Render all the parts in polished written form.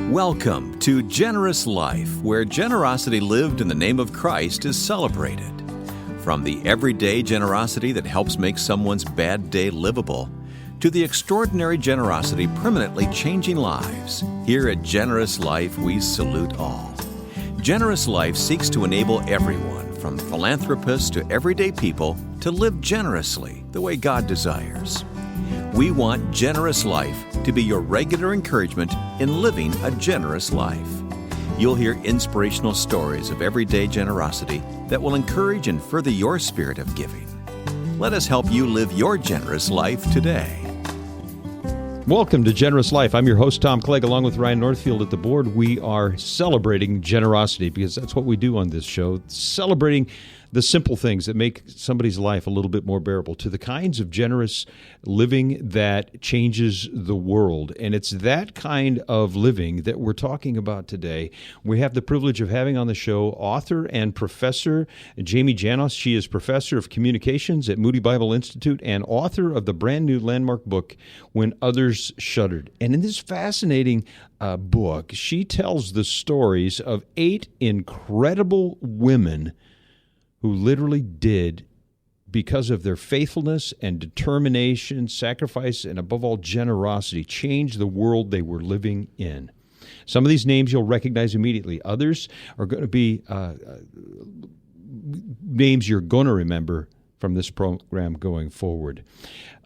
Welcome to Generous Life, where generosity lived in the name of Christ is celebrated. From the everyday generosity that helps make someone's bad day livable, to the extraordinary generosity permanently changing lives, here at Generous Life we salute all. Generous Life seeks to enable everyone, from philanthropists to everyday people, to live generously the way God desires. We want Generous Life to be your regular encouragement in living a generous life. You'll hear inspirational stories of everyday generosity that will encourage and further your spirit of giving. Let us help you live your generous life today. Welcome to Generous Life. I'm your host, Tom Clegg, along with Ryan Northfield at the board. We are celebrating generosity because that's what we do on this show, celebrating the simple things that make somebody's life a little bit more bearable, to the kinds of generous living that changes the world. And it's that kind of living that we're talking about today. We have the privilege of having on the show author and professor Jaime Janosz. She is professor of communications at Moody Bible Institute and author of the brand new landmark book, When Others Shuddered. And in this fascinating book, she tells the stories of 8 incredible women who literally did, because of their faithfulness and determination, sacrifice, and above all, generosity, change the world they were living in. Some of these names you'll recognize immediately. Others are going to be names you're going to remember from this program going forward.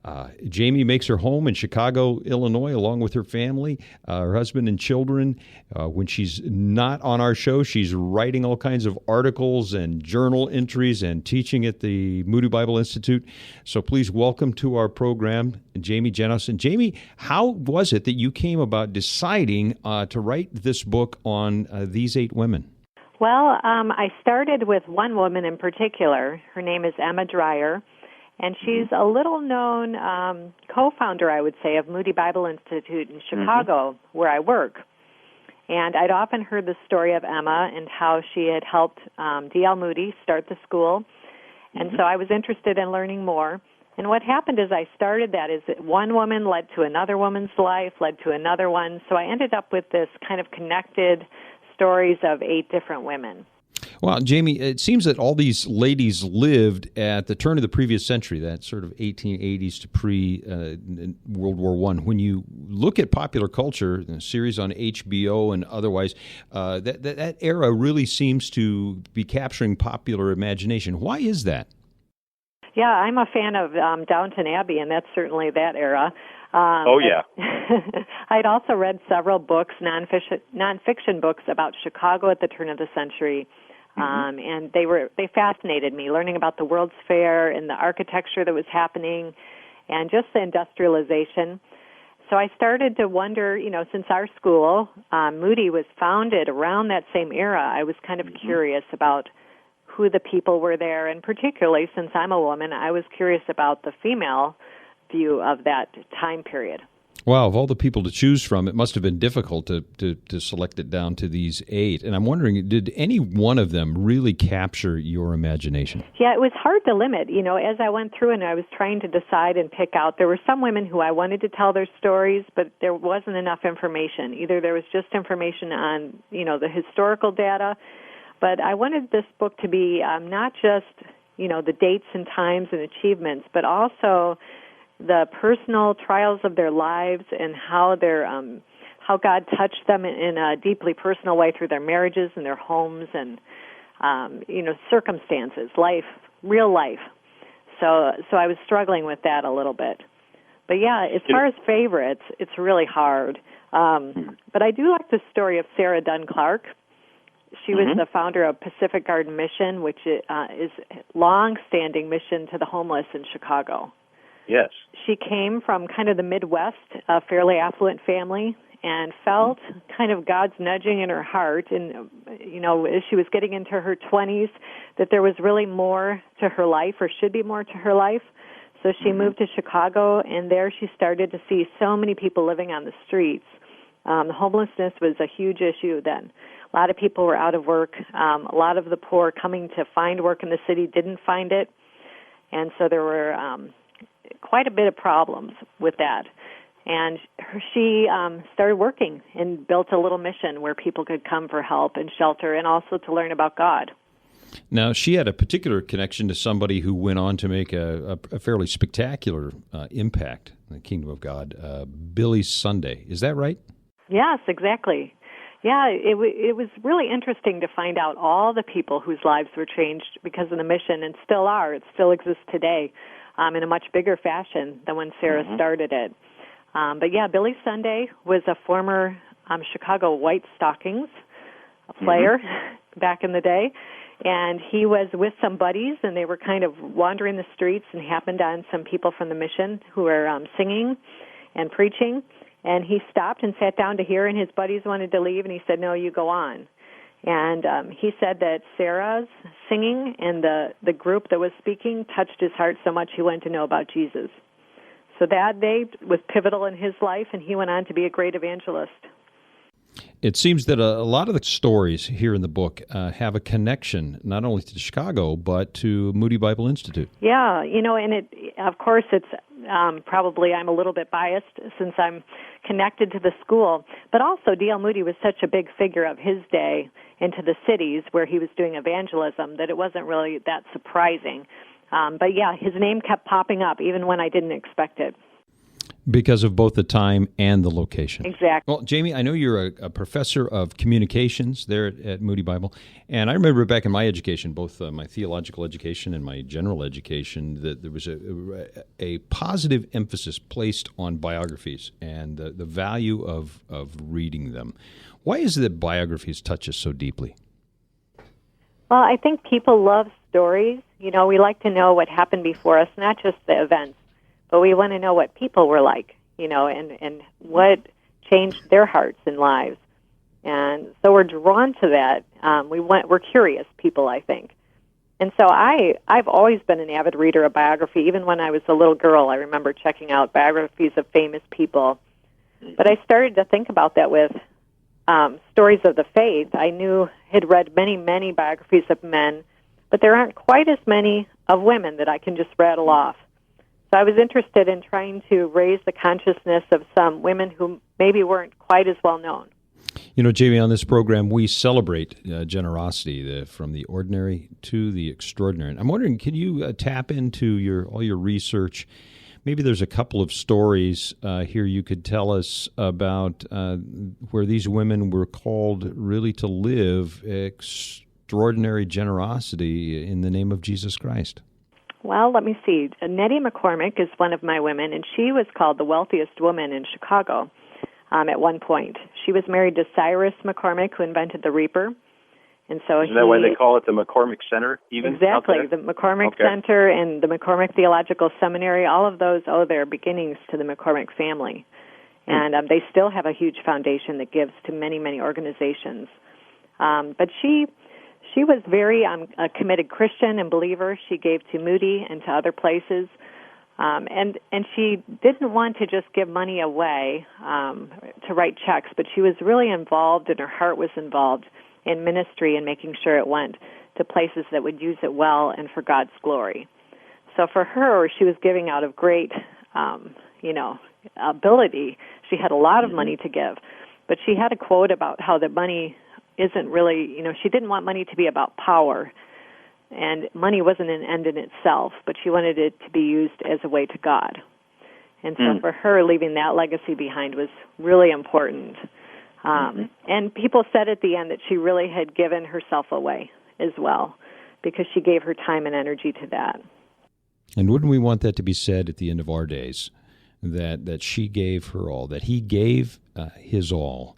Jaime makes her home in Chicago, Illinois, along with her family, her husband and children. When she's not on our show, she's writing all kinds of articles and journal entries and teaching at the Moody Bible Institute. So please welcome to our program, Jaime Janosz. And Jaime, how was it that you came about deciding to write this book on these 8 women? Well, I started with one woman in particular. Her name is Emma Dreyer. And she's a little-known co-founder, I would say, of Moody Bible Institute in Chicago, where I work. And I'd often heard the story of Emma and how she had helped D.L. Moody start the school. And so I was interested in learning more. And what happened as I started that is that one woman led to another woman's life, led to another one. So I ended up with this kind of connected stories of 8 different women. Well, Jaime, it seems that all these ladies lived at the turn of the previous century, that sort of 1880s to pre-World War I. When you look at popular culture, the series on HBO and otherwise, that era really seems to be capturing popular imagination. Why is that? Yeah, I'm a fan of Downton Abbey, and that's certainly that era. I'd also read several books, nonfiction books about Chicago at the turn of the century. And they fascinated me, learning about the World's Fair and the architecture that was happening and just the industrialization. So I started to wonder, since our school, Moody, was founded around that same era, I was kind of curious about who the people were there. And particularly, since I'm a woman, I was curious about the female view of that time period. Wow, of all the people to choose from, it must have been difficult to select it down to these 8. And I'm wondering, did any one of them really capture your imagination? Yeah, it was hard to limit. As I went through and I was trying to decide and pick out, there were some women who I wanted to tell their stories, but there wasn't enough information. Either there was just information on, the historical data, but I wanted this book to be not just, the dates and times and achievements, but also the personal trials of their lives and how how God touched them in a deeply personal way through their marriages and their homes and circumstances, life, real life. So I was struggling with that a little bit. But yeah, as far as favorites, it's really hard. But I do like the story of Sarah Dunn Clark. She was the founder of Pacific Garden Mission, which is a long-standing mission to the homeless in Chicago. Yes. She came from kind of the Midwest, a fairly affluent family, and felt kind of God's nudging in her heart. And, as she was getting into her 20s, that there was really more to her life, or should be more to her life. So she moved to Chicago, and there she started to see so many people living on the streets. The homelessness was a huge issue then. A lot of people were out of work. A lot of the poor coming to find work in the city didn't find it. And so there were quite a bit of problems with that. And she started working and built a little mission where people could come for help and shelter and also to learn about God. Now, she had a particular connection to somebody who went on to make a fairly spectacular impact in the kingdom of God, Billy Sunday. Is that right? Yes, exactly. Yeah, it was really interesting to find out all the people whose lives were changed because of the mission and still are. It still exists today in a much bigger fashion than when Sarah started it. But yeah, Billy Sunday was a former Chicago White Stockings player back in the day. And he was with some buddies, and they were kind of wandering the streets and happened on some people from the mission who were singing and preaching. And he stopped and sat down to hear, and his buddies wanted to leave, and he said, "No, you go on." And he said that Sarah's singing and the group that was speaking touched his heart so much he wanted to know about Jesus. So that day was pivotal in his life, and he went on to be a great evangelist. It seems that a lot of the stories here in the book have a connection not only to Chicago, but to Moody Bible Institute. Yeah, and of course, it's probably I'm a little bit biased since I'm connected to the school, but also D.L. Moody was such a big figure of his day into the cities where he was doing evangelism that it wasn't really that surprising. But yeah, his name kept popping up even when I didn't expect it. Because of both the time and the location. Exactly. Well, Jaime, I know you're a professor of communications there at Moody Bible, and I remember back in my education, both my theological education and my general education, that there was a positive emphasis placed on biographies and the value of reading them. Why is it that biographies touch us so deeply? Well, I think people love stories. We like to know what happened before us, not just the events. But we want to know what people were like, and what changed their hearts and lives. And so we're drawn to that. We're curious people, I think. And so I've always been an avid reader of biography. Even when I was a little girl, I remember checking out biographies of famous people. But I started to think about that with stories of the faith. I had read many, many biographies of men, but there aren't quite as many of women that I can just rattle off. So I was interested in trying to raise the consciousness of some women who maybe weren't quite as well known. Jaime, on this program, we celebrate generosity, from the ordinary to the extraordinary. I'm wondering, can you tap into all your research? Maybe there's a couple of stories here you could tell us about where these women were called really to live extraordinary generosity in the name of Jesus Christ. Well, let me see. Nettie McCormick is one of my women, and she was called the wealthiest woman in Chicago at one point. She was married to Cyrus McCormick, who invented the Reaper. And so Isn't that why they call it the McCormick Center, even? Exactly. The McCormick Center and the McCormick Theological Seminary, all of those owe their beginnings to the McCormick family. And they still have a huge foundation that gives to many, many organizations. But she was very a committed Christian and believer. She gave to Moody and to other places. And she didn't want to just give money away to write checks, but she was really involved, and her heart was involved in ministry and making sure it went to places that would use it well and for God's glory. So for her, she was giving out of great, ability. She had a lot of money to give, but she had a quote about how the money isn't really, she didn't want money to be about power, and money wasn't an end in itself, but she wanted it to be used as a way to God. And so for her, leaving that legacy behind was really important. And people said at the end that she really had given herself away as well, because she gave her time and energy to that. And wouldn't we want that to be said at the end of our days, that she gave her all, that he gave his all?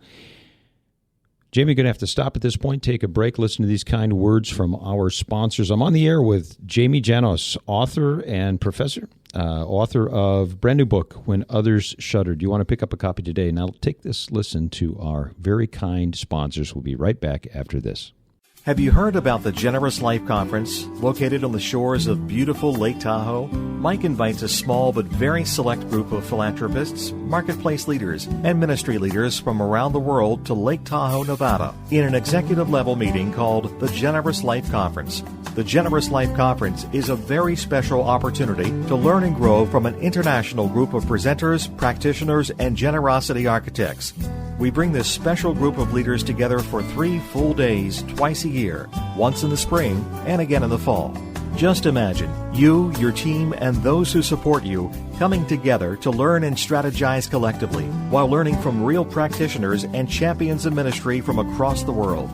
Jaime, going to have to stop at this point, take a break, listen to these kind words from our sponsors. I'm on the air with Jaime Janosz, author and professor, author of brand new book, When Others Shudder. Do you want to pick up a copy today? Now take this listen to our very kind sponsors. We'll be right back after this. Have you heard about the Generous Life Conference located on the shores of beautiful Lake Tahoe? Mike invites a small but very select group of philanthropists, marketplace leaders, and ministry leaders from around the world to Lake Tahoe, Nevada, in an executive-level meeting called the Generous Life Conference. The Generous Life Conference is a very special opportunity to learn and grow from an international group of presenters, practitioners, and generosity architects. We bring this special group of leaders together for 3 full days twice a year, once in the spring and again in the fall. Just imagine you, your team, and those who support you coming together to learn and strategize collectively while learning from real practitioners and champions of ministry from across the world.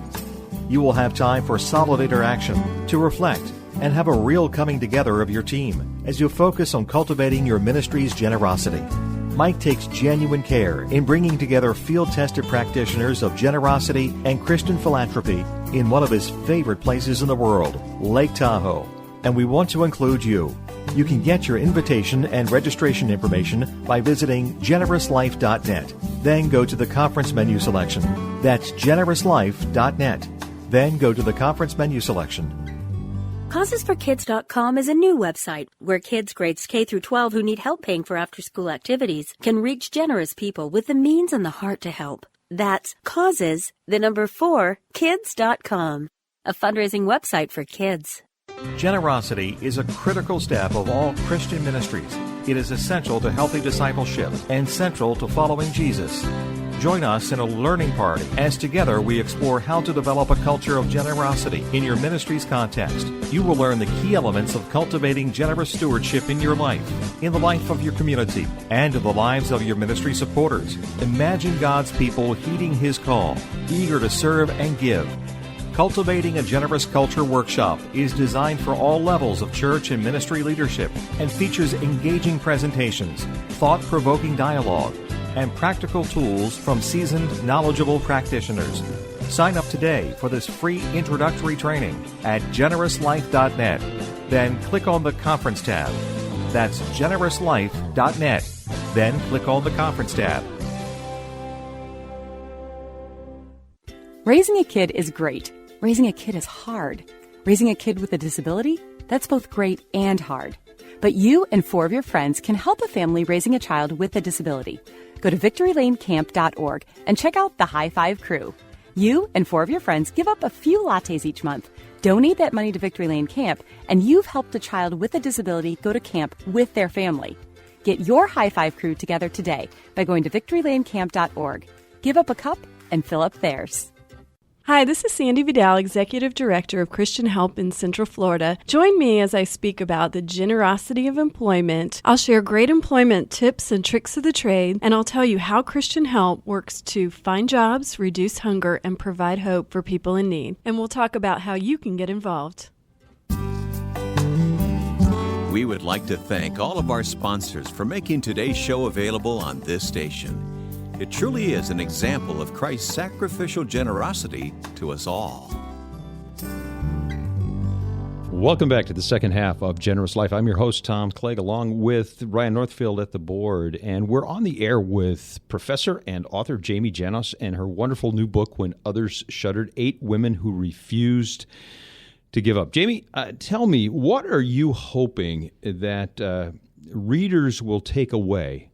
You will have time for solid interaction, to reflect, and have a real coming together of your team as you focus on cultivating your ministry's generosity. Mike takes genuine care in bringing together field-tested practitioners of generosity and Christian philanthropy in one of his favorite places in the world, Lake Tahoe. And we want to include you. You can get your invitation and registration information by visiting generouslife.net. Then go to the conference menu selection. That's generouslife.net. Then go to the conference menu selection. CausesForKids.com is a new website where kids grades K through 12 who need help paying for after-school activities can reach generous people with the means and the heart to help. That's causes4kids.com, a fundraising website for kids. Generosity is a critical step of all Christian ministries. It is essential to healthy discipleship and central to following Jesus. Join us in a learning party as together we explore how to develop a culture of generosity in your ministry's context. You will learn the key elements of cultivating generous stewardship in your life, in the life of your community, and in the lives of your ministry supporters. Imagine God's people heeding His call, eager to serve and give. Cultivating a Generous Culture Workshop is designed for all levels of church and ministry leadership and features engaging presentations, thought-provoking dialogue, and practical tools from seasoned, knowledgeable practitioners. Sign up today for this free introductory training at generouslife.net. Then click on the Conference tab. That's generouslife.net. Then click on the Conference tab. Raising a kid is great. Raising a kid is hard. Raising a kid with a disability, that's both great and hard. But you and 4 of your friends can help a family raising a child with a disability. Go to victorylanecamp.org and check out the High Five Crew. You and 4 of your friends give up a few lattes each month. Donate that money to Victory Lane Camp, and you've helped a child with a disability go to camp with their family. Get your High Five Crew together today by going to victorylanecamp.org. Give up a cup and fill up theirs. Hi, this is Sandy Vidal, Executive Director of Christian Help in Central Florida. Join me as I speak about the generosity of employment. I'll share great employment tips and tricks of the trade, and I'll tell you how Christian Help works to find jobs, reduce hunger, and provide hope for people in need. And we'll talk about how you can get involved. We would like to thank all of our sponsors for making today's show available on this station. It truly is an example of Christ's sacrificial generosity to us all. Welcome back to the second half of Generous Life. I'm your host, Tom Clegg, along with Ryan Northfield at the board, and we're on the air with professor and author Jaime Janosz and her wonderful new book, When Others Shuddered, 8 Women Who Refused to Give Up. Jaime, tell me, what are you hoping that readers will take away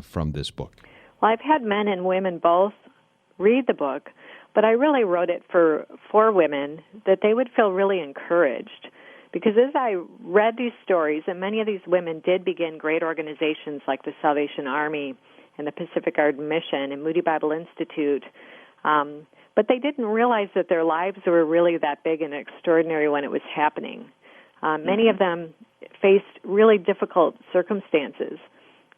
from this book? Well, I've had men and women both read the book, but I really wrote it for women that they would feel really encouraged. Because as I read these stories, and many of these women did begin great organizations like the Salvation Army and the Pacific Garden Mission and Moody Bible Institute, but they didn't realize that their lives were really that big and extraordinary when it was happening. Many of them faced really difficult circumstances.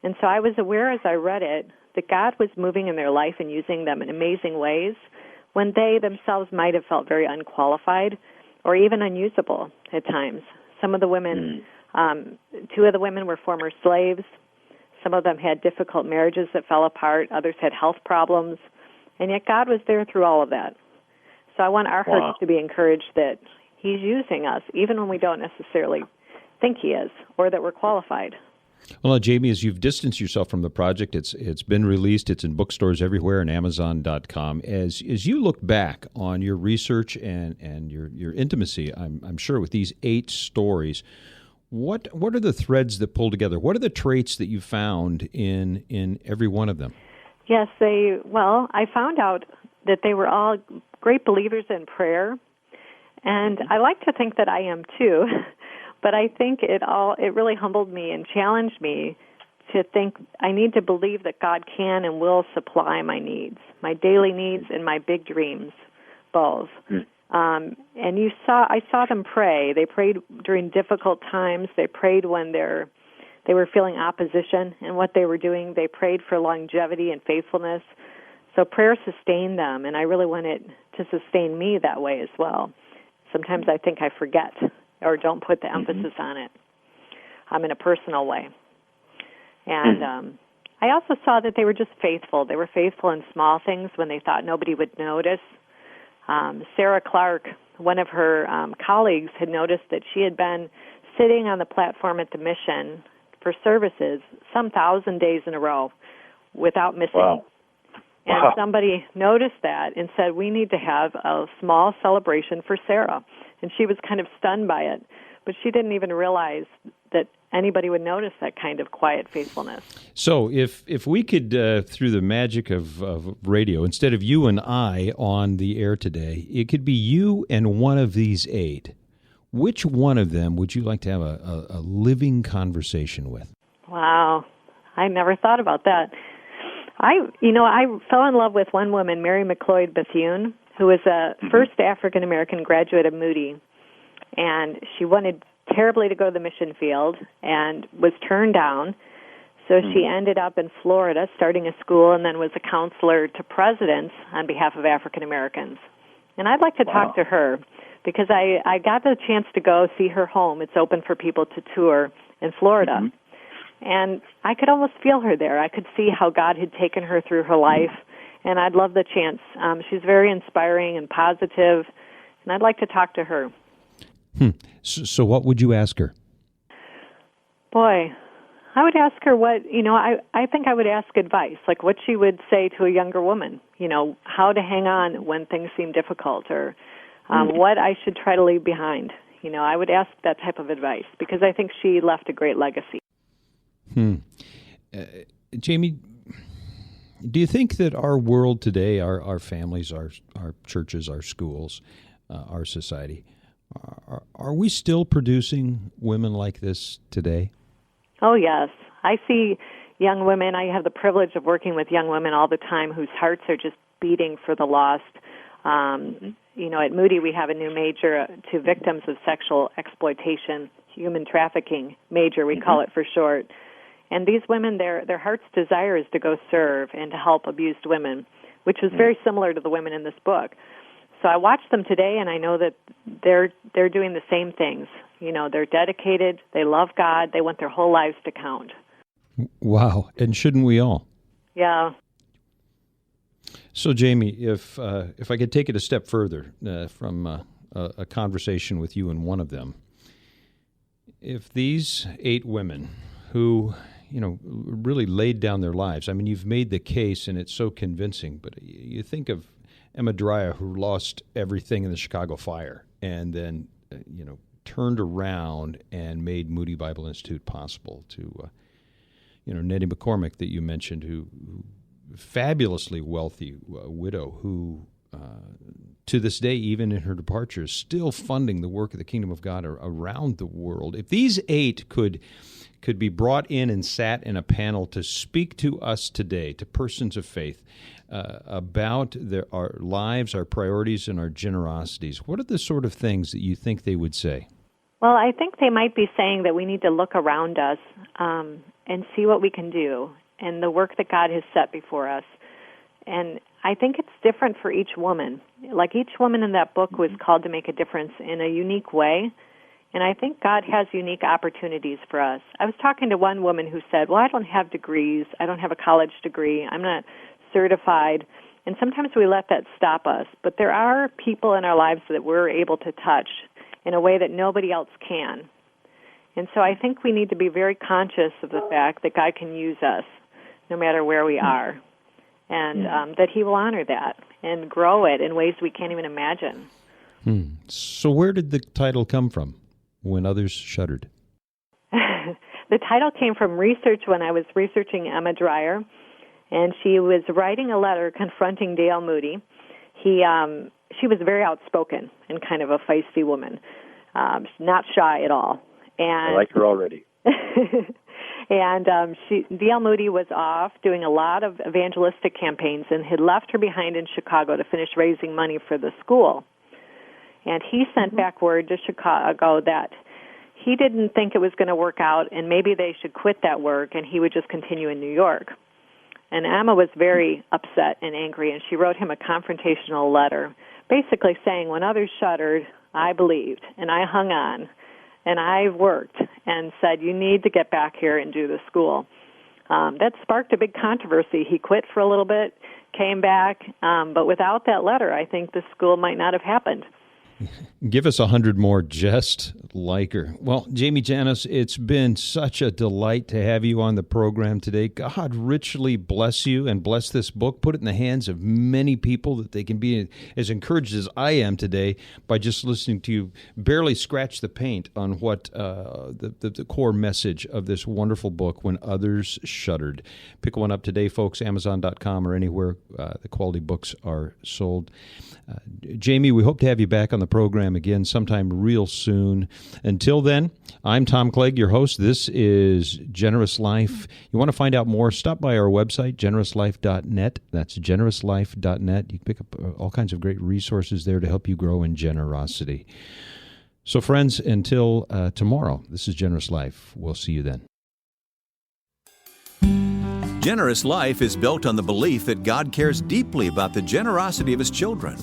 And so I was aware as I read it that God was moving in their life and using them in amazing ways when they themselves might have felt very unqualified or even unusable at times. Some of the women, 2 of the women were former slaves. Some of them had difficult marriages that fell apart. Others had health problems. And yet God was there through all of that. So I want our hearts to be encouraged that He's using us, even when we don't necessarily think He is or that we're qualified. Well, Jaime, as you've distanced yourself from the project, it's been released, it's in bookstores everywhere and Amazon.com. As you look back on your research and your intimacy, I'm sure, with these 8 stories, what are the threads that pull together? What are the traits that you found in every one of them? Yes, I found out that they were all great believers in prayer, And I like to think that I am too, but I think it really humbled me and challenged me to think I need to believe that God can and will supply my needs, my daily needs and my big dreams, both. And I saw them pray. They prayed during difficult times. They prayed when they were feeling opposition in what they were doing. They prayed for longevity and faithfulness. So prayer sustained them, and I really want it to sustain me that way as well. Sometimes I think I forget or don't put the emphasis on it in a personal way. And I also saw that they were just faithful. They were faithful in small things when they thought nobody would notice. Sarah Clark, one of her colleagues, had noticed that she had been sitting on the platform at the mission for services some 1,000 days in a row without missing. Wow. And somebody noticed that and said, we need to have a small celebration for Sarah. And she was kind of stunned by it, but she didn't even realize that anybody would notice that kind of quiet faithfulness. So if we could, through the magic of radio, instead of you and I on the air today, it could be you and one of these 8. Which one of them would you like to have a living conversation with? Wow. I never thought about that. I fell in love with one woman, Mary McLeod Bethune, who was a first African-American graduate of Moody. And she wanted terribly to go to the mission field and was turned down. So she ended up in Florida starting a school and then was a counselor to presidents on behalf of African Americans. And I'd like to talk to her because I got the chance to go see her home. It's open for people to tour in Florida. And I could almost feel her there. I could see how God had taken her through her life, and I'd love the chance. She's very inspiring and positive, and I'd like to talk to her. So what would you ask her? Boy, I would ask her I think I would ask advice, like what she would say to a younger woman, how to hang on when things seem difficult, or what I should try to leave behind. I would ask that type of advice because I think she left a great legacy. Jaime, do you think that our world today, our families, our churches, our schools, our society, are we still producing women like this today? Oh, yes. I see young women. I have the privilege of working with young women all the time whose hearts are just beating for the lost. At Moody we have a new major to victims of sexual exploitation, human trafficking major, we call it for short. And these women, their heart's desire is to go serve and to help abused women, which was very similar to the women in this book. So I watch them today, and I know that they're doing the same things. They're dedicated, they love God, they want their whole lives to count. Wow, and shouldn't we all? Yeah. So, Jaime, if I could take it a step further from a conversation with you and one of them, if these 8 women who really laid down their lives. I mean, you've made the case, and it's so convincing, but you think of Emma Dreyer, who lost everything in the Chicago fire and then, turned around and made Moody Bible Institute possible, to, Nettie McCormick that you mentioned, who fabulously wealthy widow who, to this day, even in her departure, is still funding the work of the Kingdom of God around the world. If these 8 could be brought in and sat in a panel to speak to us today, to persons of faith, about our lives, our priorities, and our generosities, what are the sort of things that you think they would say? Well, I think they might be saying that we need to look around us and see what we can do and the work that God has set before us. And I think it's different for each woman. Like each woman in that book was called to make a difference in a unique way. And I think God has unique opportunities for us. I was talking to one woman who said, well, I don't have degrees. I don't have a college degree. I'm not certified. And sometimes we let that stop us. But there are people in our lives that we're able to touch in a way that nobody else can. And so I think we need to be very conscious of the fact that God can use us no matter where we are, and that He will honor that and grow it in ways we can't even imagine. So where did the title come from, When Others Shuddered? The title came from research when I was researching Emma Dreyer, and she was writing a letter confronting Dale Moody. she was very outspoken and kind of a feisty woman, not shy at all. And I like her already. And D.L. Moody was off doing a lot of evangelistic campaigns and had left her behind in Chicago to finish raising money for the school. And he sent back word to Chicago that he didn't think it was going to work out and maybe they should quit that work and he would just continue in New York. And Emma was very upset and angry, and she wrote him a confrontational letter, basically saying, when others shuddered, I believed, and I hung on, and I worked, and said, you need to get back here and do the school. That sparked a big controversy. He quit for a little bit, came back, but without that letter, I think the school might not have happened. Give us 100 more just like her. Well, Jaime, Janosz, it's been such a delight to have you on the program today. God richly bless you and bless this book. Put it in the hands of many people that they can be as encouraged as I am today by just listening to you barely scratch the paint on what the core message of this wonderful book, When Others Shuddered. Pick one up today, folks, Amazon.com or anywhere the quality books are sold. Jaime, we hope to have you back on the program again sometime real soon. Until then, I'm Tom Clegg, your host. This is Generous Life. You want to find out more, stop by our website, generouslife.net. That's generouslife.net. You can pick up all kinds of great resources there to help you grow in generosity. So, friends, until tomorrow, this is Generous Life. We'll see you then. Generous Life is built on the belief that God cares deeply about the generosity of His children.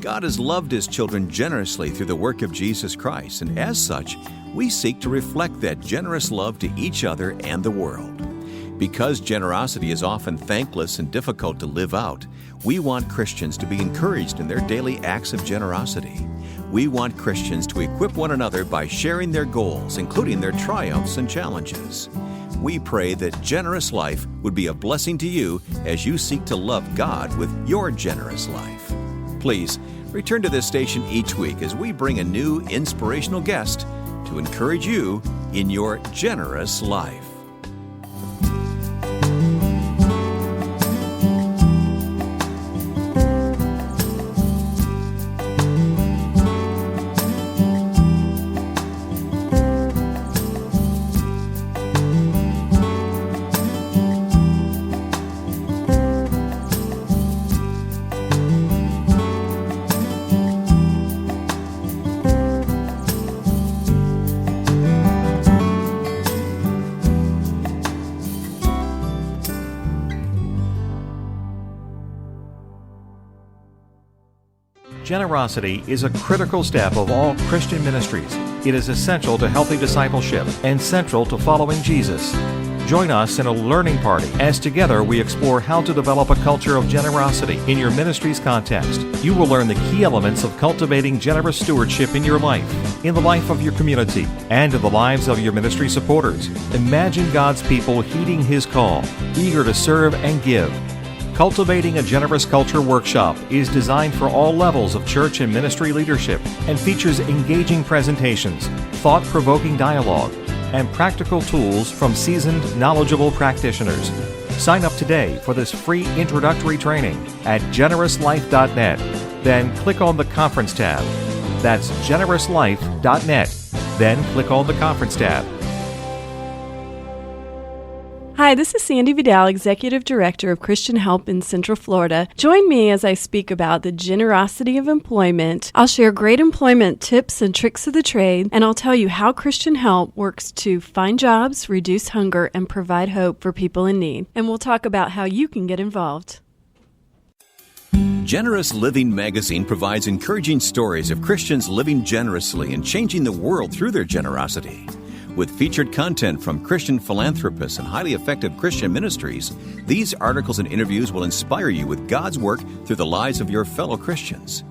God has loved His children generously through the work of Jesus Christ, and as such, we seek to reflect that generous love to each other and the world. Because generosity is often thankless and difficult to live out, we want Christians to be encouraged in their daily acts of generosity. We want Christians to equip one another by sharing their goals, including their triumphs and challenges. We pray that Generous Life would be a blessing to you as you seek to love God with your generous life. Please return to this station each week as we bring a new inspirational guest to encourage you in your generous life. Generosity is a critical step of all Christian ministries. It is essential to healthy discipleship and central to following Jesus. Join us in a learning party as together we explore how to develop a culture of generosity in your ministry's context. You will learn the key elements of cultivating generous stewardship in your life, in the life of your community, and in the lives of your ministry supporters. Imagine God's people heeding His call, eager to serve and give. Cultivating a Generous Culture workshop is designed for all levels of church and ministry leadership and features engaging presentations, thought-provoking dialogue, and practical tools from seasoned, knowledgeable practitioners. Sign up today for this free introductory training at generouslife.net. Then click on the Conference tab. That's generouslife.net. Then click on the Conference tab. Hi, this is Sandy Vidal, Executive Director of Christian Help in Central Florida. Join me as I speak about the generosity of employment. I'll share great employment tips and tricks of the trade, and I'll tell you how Christian Help works to find jobs, reduce hunger, and provide hope for people in need. And we'll talk about how you can get involved. Generous Living magazine provides encouraging stories of Christians living generously and changing the world through their generosity. With featured content from Christian philanthropists and highly effective Christian ministries, these articles and interviews will inspire you with God's work through the lives of your fellow Christians.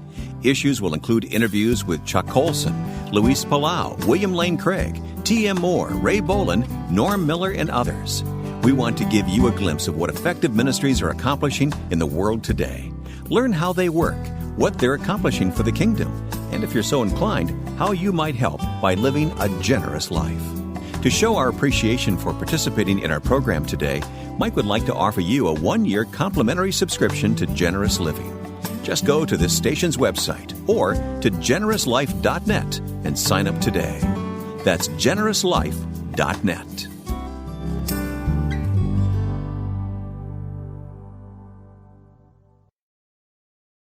Issues will include interviews with Chuck Colson, Luis Palau, William Lane Craig, T.M. Moore, Ray Boland, Norm Miller, and others. We want to give you a glimpse of what effective ministries are accomplishing in the world today. Learn how they work, what they're accomplishing for the kingdom, and if you're so inclined, how you might help by living a generous life. To show our appreciation for participating in our program today, Mike would like to offer you a 1-year complimentary subscription to Generous Living. Just go to this station's website or to generouslife.net and sign up today. That's generouslife.net.